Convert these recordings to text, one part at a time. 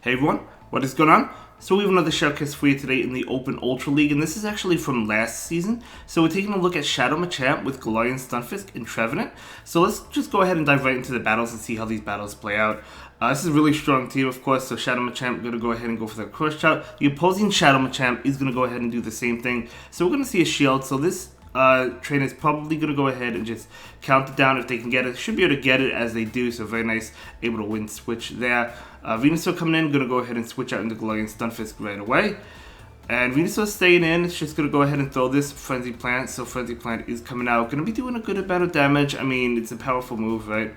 Hey everyone, what is going on? So we have another Shoutcast for you today in the Open Ultra League, and this is actually from last season. So we're taking a look at Shadow Machamp with Galarian Stunfisk and Trevenant. So let's just go ahead and dive right into the battles and see how these battles play out. This is a really strong team, of course, so Shadow Machamp going to go ahead and go for the Crush Chop. The opposing Shadow Machamp is going to go ahead and do the same thing. So we're going to see a Shield, so this trainer is probably going to go ahead and just count it down if they can get it. Should be able to get it as they do, so very nice, able to win switch there. Venusaur coming in, going to go ahead and switch out into Galarian Stunfisk right away. And Venusaur staying in, it's just going to go ahead and throw this Frenzy Plant. So Frenzy Plant is coming out, going to be doing a good amount of damage. I mean, it's a powerful move, right?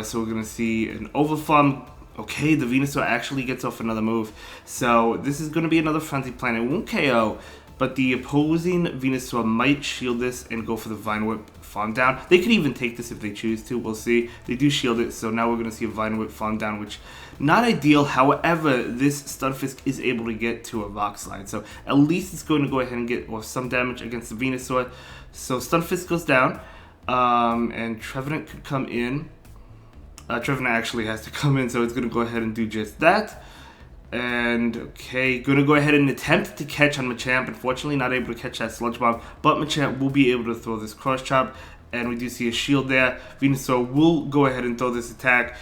So we're going to see an Overfarm. Okay, the Venusaur actually gets off another move. So this is going to be another Frenzy Plant. It won't KO. But the opposing Venusaur might shield this and go for the Vine Whip farm down. They could even take this if they choose to. We'll see. They do shield it, so now we're going to see a Vine Whip farm down, which not ideal. However, this Stunfisk is able to get to a Rock Slide, so at least it's going to go ahead and get some damage against the Venusaur. So Stunfisk goes down, and Trevenant could come in. Trevenant actually has to come in, so it's going to go ahead and do just that. And, okay, going to go ahead and attempt to catch on Machamp. Unfortunately, not able to catch that Sludge Bomb, but Machamp will be able to throw this Cross Chop. And we do see a shield there. Venusaur will go ahead and throw this attack.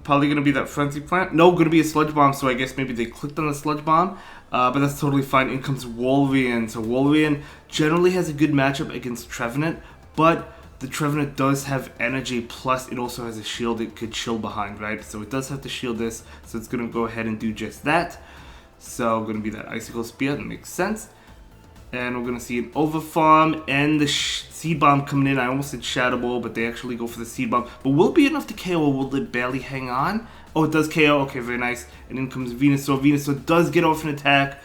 Probably going to be that Frenzy Plant. No, going to be a Sludge Bomb, so I guess maybe they clicked on the Sludge Bomb. But that's totally fine. In comes Wolverine. So Wolverine generally has a good matchup against Trevenant, but the Trevenant does have energy, plus it also has a shield it could chill behind, right? So it does have to shield this, so it's going to go ahead and do just that. So going to be that Icicle Spear, that makes sense. And we're going to see an Overfarm and the Seed Bomb coming in. I almost said Shadow Ball, but they actually go for the Seed Bomb. But will it be enough to KO, or will it barely hang on? Oh, it does KO. Okay, very nice. And in comes Venusaur. Venusaur does get off an attack.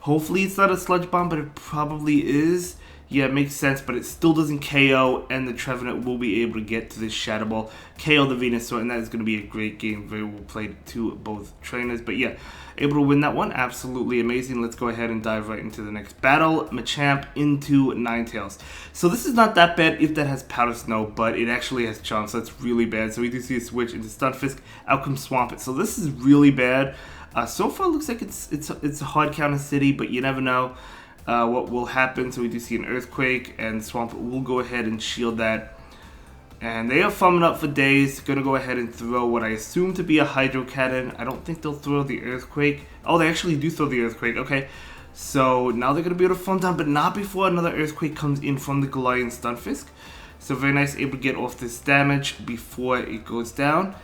Hopefully it's not a Sludge Bomb, but it probably is. Yeah, it makes sense, but it still doesn't KO, and the Trevenant will be able to get to this Shadow Ball, KO the Venusaur, and that is going to be a great game. Very well played to both trainers. But yeah, able to win that one. Absolutely amazing. Let's go ahead and dive right into the next battle. Machamp into Ninetails. So this is not that bad if that has Powder Snow, but it actually has Charm, so that's really bad. So we do see a switch into Stunfisk. Out comes Swampert. So this is really bad. So far, it looks like it's a hard counter city, but you never know what will happen. So we do see an Earthquake, and Swampert will go ahead and shield that. And they are farming up for days. Gonna go ahead and throw what I assume to be a Hydro Cannon. I don't think they'll throw the Earthquake. Oh, they actually do throw the Earthquake. Okay. So now they're gonna be able to farm down, but not before another Earthquake comes in from the Galarian Stunfisk. So very nice, able to get off this damage before it goes down.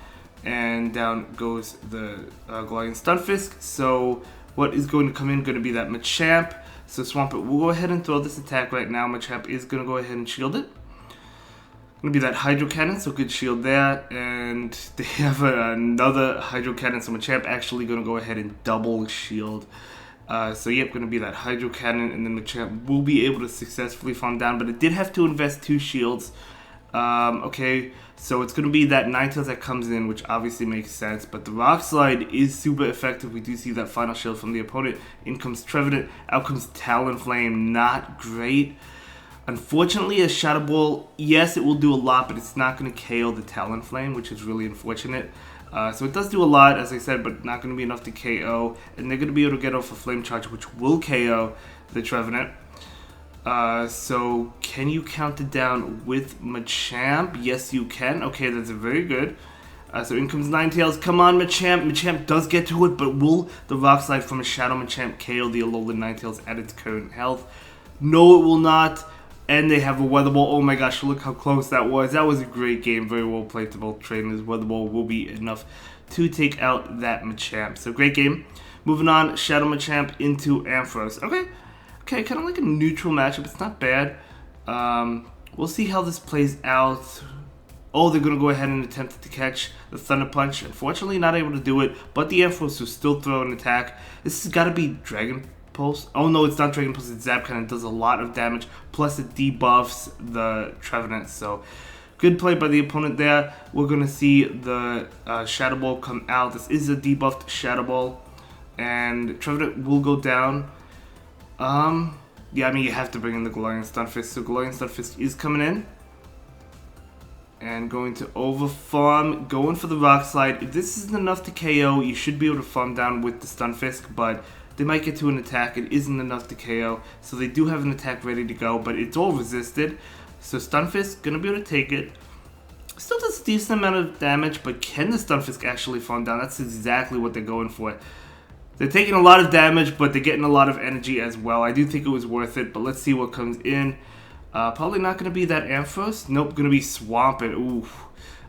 And down goes the Galarian Stunfisk. So what is going to come in? Going to be that Machamp. So Swampert will go ahead and throw this attack right now. Machamp is going to go ahead and shield it. Going to be that Hydro Cannon, so good shield there. And they have another Hydro Cannon, so Machamp actually going to go ahead and double shield. So yep, going to be that Hydro Cannon, and then Machamp will be able to successfully farm down, but it did have to invest 2 shields. Okay, so it's going to be that Ninetales that comes in, which obviously makes sense, but the Rock Slide is super effective. We do see that final shield from the opponent. In comes Trevenant, out comes Talonflame, not great. Unfortunately, a Shadow Ball, yes, it will do a lot, but it's not going to KO the Talonflame, which is really unfortunate. So it does do a lot, as I said, but not going to be enough to KO, and they're going to be able to get off a Flame Charge, which will KO the Trevenant. So can you count it down with Machamp? Yes, you can. Okay, that's very good. So in comes Ninetales. Come on, Machamp. Machamp does get to it, but will the Rock Slide from a Shadow Machamp KO the Alolan Ninetales at its current health? No, it will not. And they have a Weather Ball. Oh my gosh, look how close that was. That was a great game. Very well played to both trainers. Weather Ball will be enough to take out that Machamp. So great game. Moving on, Shadow Machamp into Ampharos. Okay, kind of like a neutral matchup. It's not bad. We'll see how this plays out. Oh, they're going to go ahead and attempt to catch the Thunder Punch. Unfortunately, not able to do it, but the Ampharos will still throw an attack. This has got to be Dragon Pulse. Oh, no, it's not Dragon Pulse. It's Zap Cannon. It does a lot of damage, plus it debuffs the Trevenant. So, good play by the opponent there. We're going to see the Shadow Ball come out. This is a debuffed Shadow Ball, and Trevenant will go down. Yeah, I mean, you have to bring in the Galarian Stunfisk. So Galarian Stunfisk is coming in. And going to over farm, going for the Rock Slide. If this isn't enough to KO, you should be able to farm down with the Stunfisk, but they might get to an attack. It isn't enough to KO, so they do have an attack ready to go, but it's all resisted. So Stunfisk gonna be able to take it. Still does a decent amount of damage, but can the Stunfisk actually farm down? That's exactly what they're going for. They're taking a lot of damage, but they're getting a lot of energy as well. I do think it was worth it, but let's see what comes in. Probably not going to be that Ampharos. Nope, going to be Swampert. Ooh.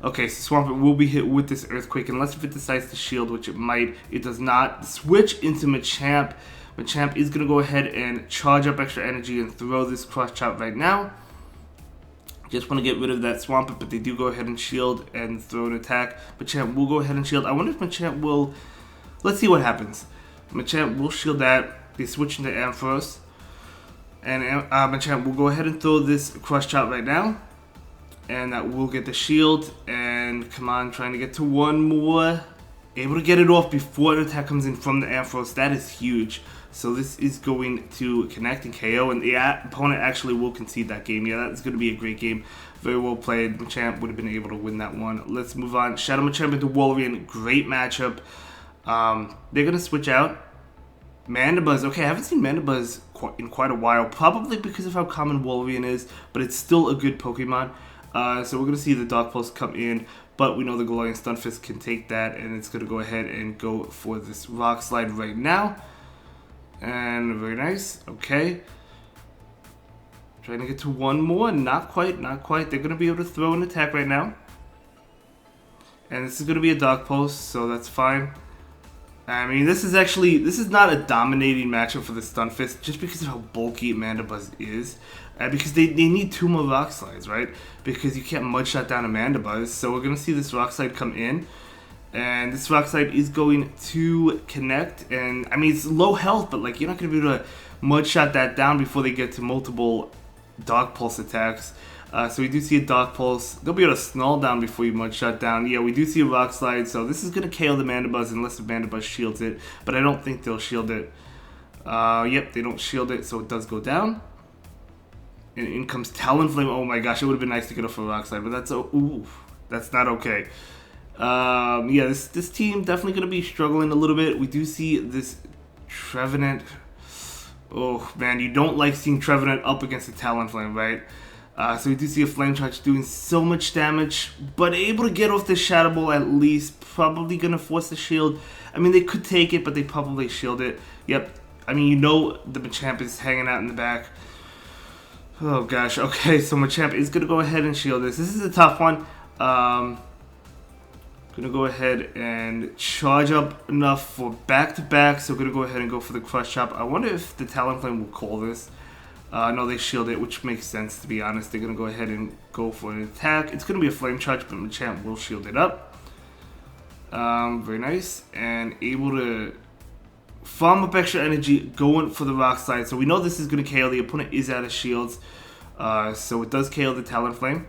Okay, so Swampert will be hit with this Earthquake, unless if it decides to shield, which it might. It does not. Switch into Machamp. Machamp is going to go ahead and charge up extra energy and throw this Cross Chop right now. Just want to get rid of that Swampert, but they do go ahead and shield and throw an attack. Machamp will go ahead and shield. I wonder if Machamp will... Let's see what happens. Machamp will shield that. They switch into Ampharos. And Machamp will go ahead and throw this Crush Chop right now. And that will get the shield. And come on, trying to get to one more. Able to get it off before an attack comes in from the Ampharos. That is huge. So this is going to connect and KO. And the opponent actually will concede that game. Yeah, that's going to be a great game. Very well played. Machamp would have been able to win that one. Let's move on. Shadow Machamp into Wolverine. Great matchup. They're going to switch out. Mandibuzz. Okay, I haven't seen Mandibuzz in quite a while, probably because of how common Wolverine is, but it's still a good Pokemon. So we're going to see the Dark Pulse come in, but we know the Galarian Stunfisk can take that, and it's going to go ahead and go for this Rock Slide right now. And very nice. Okay. Trying to get to one more. Not quite, not quite. They're going to be able to throw an attack right now. And this is going to be a Dark Pulse, so that's fine. I mean, this is not a dominating matchup for the Stunfisk, just because of how bulky Mandibuzz is. Because they need two more Rock Slides, right? Because you can't Mud Shot down a Mandibuzz. So we're going to see this Rock Slide come in. And this Rock Slide is going to connect. And, I mean, it's low health, but, like, you're not going to be able to Mud Shot that down before they get to multiple Dark Pulse attacks. So we do see a Dark Pulse. They'll be able to Snarl down before you Mud Shot down. Yeah, we do see a Rock Slide. So this is going to KO the Mandibuzz unless the Mandibuzz shields it. But I don't think they'll shield it. Yep, they don't shield it, so it does go down. And in comes Talonflame. Oh my gosh, it would have been nice to get off a Rock Slide, but that's not okay. Yeah, this team definitely going to be struggling a little bit. We do see this Trevenant. Oh man, you don't like seeing Trevenant up against a Talonflame, right? So we do see a Flame Charge doing so much damage, but able to get off the Shadow Ball at least. Probably going to force the shield. I mean, they could take it, but they probably shield it. Yep. I mean, you know the Machamp is hanging out in the back. Oh gosh. Okay, so Machamp is going to go ahead and shield this. This is a tough one. Going to go ahead and charge up enough for back-to-back. So we're going to go ahead and go for the Crush Chop. I wonder if the Talonflame will call this. No, they shield it, which makes sense, to be honest. They're going to go ahead and go for an attack. It's going to be a Flame Charge, but Machamp will shield it up. Very nice. And able to farm up extra energy, going for the Rock Slide. So we know this is going to KO. The opponent is out of shields. So it does KO the Talonflame.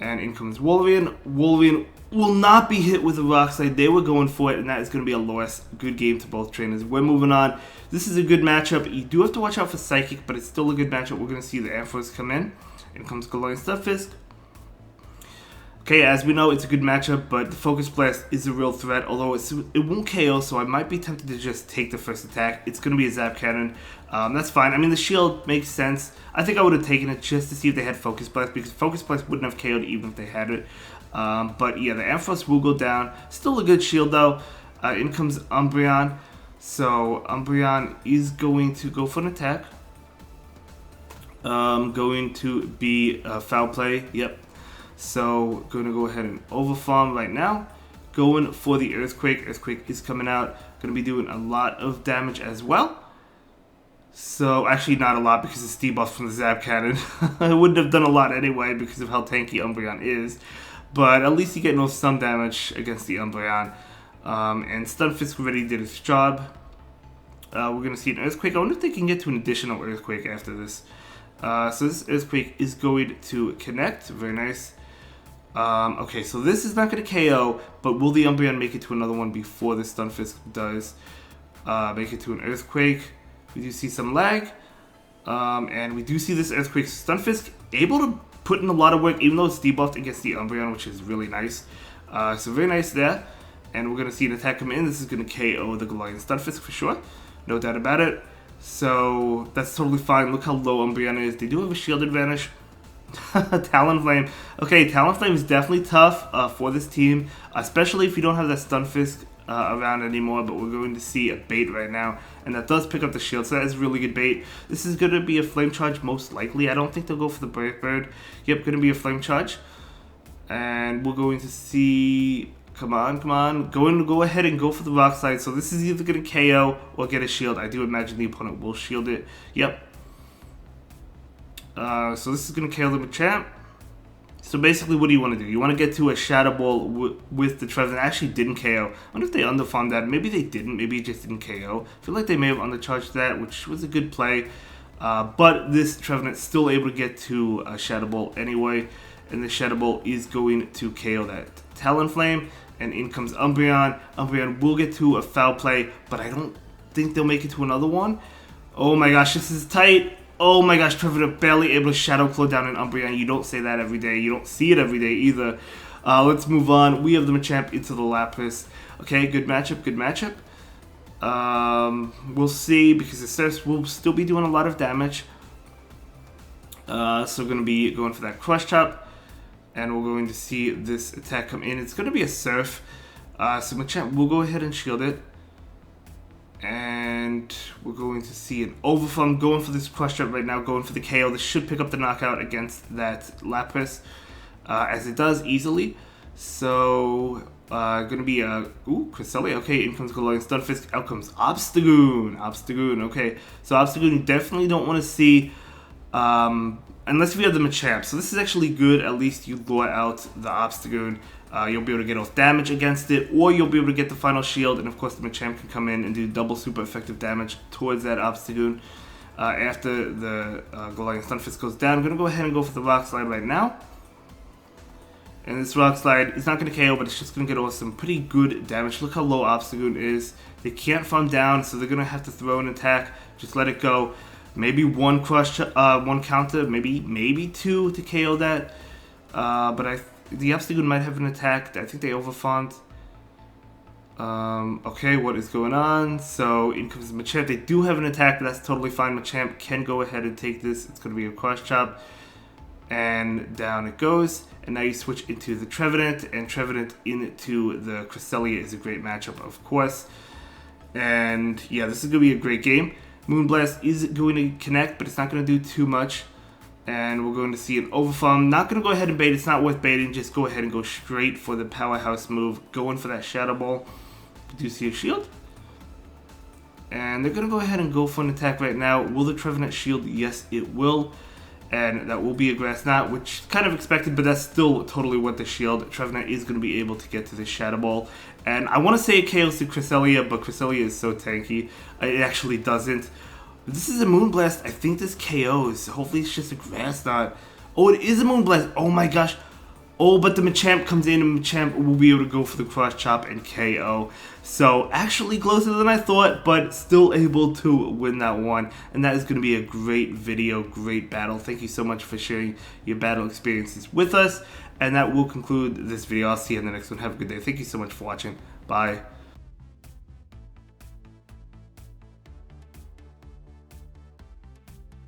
And in comes Wolverine. Wolverine will not be hit with a Rock Slide. They were going for it, and that is going to be a loss. Good game to both trainers. We're moving on. This is a good matchup. You do have to watch out for Psychic, but it's still a good matchup. We're going to see the Ampharos come in. In comes Galarian Stunfisk. Okay, as we know, it's a good matchup, but the Focus Blast is a real threat, although it won't KO, so I might be tempted to just take the first attack. It's going to be a Zap Cannon. That's fine. I mean, the shield makes sense. I think I would have taken it just to see if they had Focus Blast, because Focus Blast wouldn't have KO'd even if they had it. But yeah, the Ampharos will go down. Still a good shield, though. In comes Umbreon. So Umbreon is going to go for an attack. Going to be Foul Play. Yep. So going to go ahead and overfarm right now. Going for the Earthquake. Earthquake is coming out. Going to be doing a lot of damage as well. So actually not a lot because it's debuff from the Zap Cannon. I wouldn't have done a lot anyway because of how tanky Umbreon is. But at least you get some damage against the Umbreon. And Stunfisk already did its job. We're going to see an Earthquake. I wonder if they can get to an additional Earthquake after this. So this Earthquake is going to connect. Very nice. Okay, so this is not going to KO, but will the Umbreon make it to another one before the Stunfisk does make it to an Earthquake? We do see some lag. And we do see this Earthquake. Stunfisk able to put in a lot of work, even though it's debuffed against the Umbreon, which is really nice. So very nice there. And we're going to see an attack come in. This is going to KO the Galarian Stunfisk for sure. No doubt about it. So that's totally fine. Look how low Umbreon is. They do have a shield advantage. Talonflame. Okay, Talonflame is definitely tough for this team, especially if you don't have that Stunfisk around anymore, but we're going to see a bait right now, and that does pick up the shield, so that is really good bait. This is going to be a Flame Charge most likely. I don't think they'll go for the Brave Bird. Yep, going to be a Flame Charge. And we're going to see... Come on, come on. Going to go ahead and go for the Rock Slide. So this is either going to KO or get a shield. I do imagine the opponent will shield it. Yep. So this is going to KO the Machamp. So basically, what do you want to do? You want to get to a Shadow Ball with the Trevenant. Actually didn't KO. I wonder if they underfarmed that. Maybe they didn't. Maybe it just didn't KO. I feel like they may have undercharged that, which was a good play. But this Trevenant still able to get to a Shadow Ball anyway. And the Shadow Ball is going to KO that Talonflame. And in comes Umbreon. Umbreon will get to a foul play, but I don't think they'll make it to another one. Oh my gosh, this is tight. Oh my gosh, Trevenant barely able to Shadow Claw down an Umbreon. You don't say that every day. You don't see it every day either. Let's move on. We have the Machamp into the Lapras. Okay, good matchup, good matchup. We'll see, because the Surfs will still be doing a lot of damage. So we're going to be going for that Crush Chop. And we're going to see this attack come in. It's going to be a Surf. So Machamp will go ahead and shield it. And we're going to see an Overflum going for this Crush Chop right now, going for the KO. This should pick up the knockout against that Lapras, as it does easily. So, going to be a... Ooh, Cresselia. Okay, in comes Galarian Stunfisk. Out comes Obstagoon. Obstagoon, okay. So Obstagoon, you definitely don't want to see... unless we have the Machamp. So this is actually good. At least you lure out the Obstagoon. You'll be able to get off damage against it, or you'll be able to get the final shield, and of course the Machamp can come in and do double super effective damage towards that Obstagoon. After the Galarian Stunfisk goes down, I'm going to go ahead and go for the Rock Slide right now. And this Rock Slide is not going to KO, but it's just going to get off some pretty good damage. Look how low Obstagoon is. They can't farm down, so they're going to have to throw an attack. Just let it go. Maybe one one counter, maybe two to KO that. But the Obstagoon might have an attack. I think they overfarmed. Okay, what is going on? So in comes the Machamp. They do have an attack, but that's totally fine. Machamp can go ahead and take this. It's going to be a Crush Chop. And down it goes. And now you switch into the Trevenant. And Trevenant into the Cresselia is a great matchup, of course. And yeah, this is going to be a great game. Moonblast is going to connect, but it's not going to do too much. And we're going to see an Overflum. Not going to go ahead and bait. It's not worth baiting. Just go ahead and go straight for the Powerhouse move. Going for that Shadow Ball. Do you see a shield? And they're going to go ahead and go for an attack right now. Will the Trevenant shield? Yes, it will. And that will be a Grass Knot, which is kind of expected, but that's still totally worth the shield. Trevenant is going to be able to get to this Shadow Ball. And I want to say it KOs to Cresselia, but Cresselia is so tanky. It actually doesn't. This is a Moonblast. I think this KOs. Hopefully it's just a Grass Knot. Oh, it is a Moonblast. Oh my gosh. Oh, but the Machamp comes in, and Machamp will be able to go for the Crush Chop and KO. So, actually closer than I thought, but still able to win that one. And that is going to be a great video, great battle. Thank you so much for sharing your battle experiences with us. And that will conclude this video. I'll see you in the next one. Have a good day. Thank you so much for watching. Bye.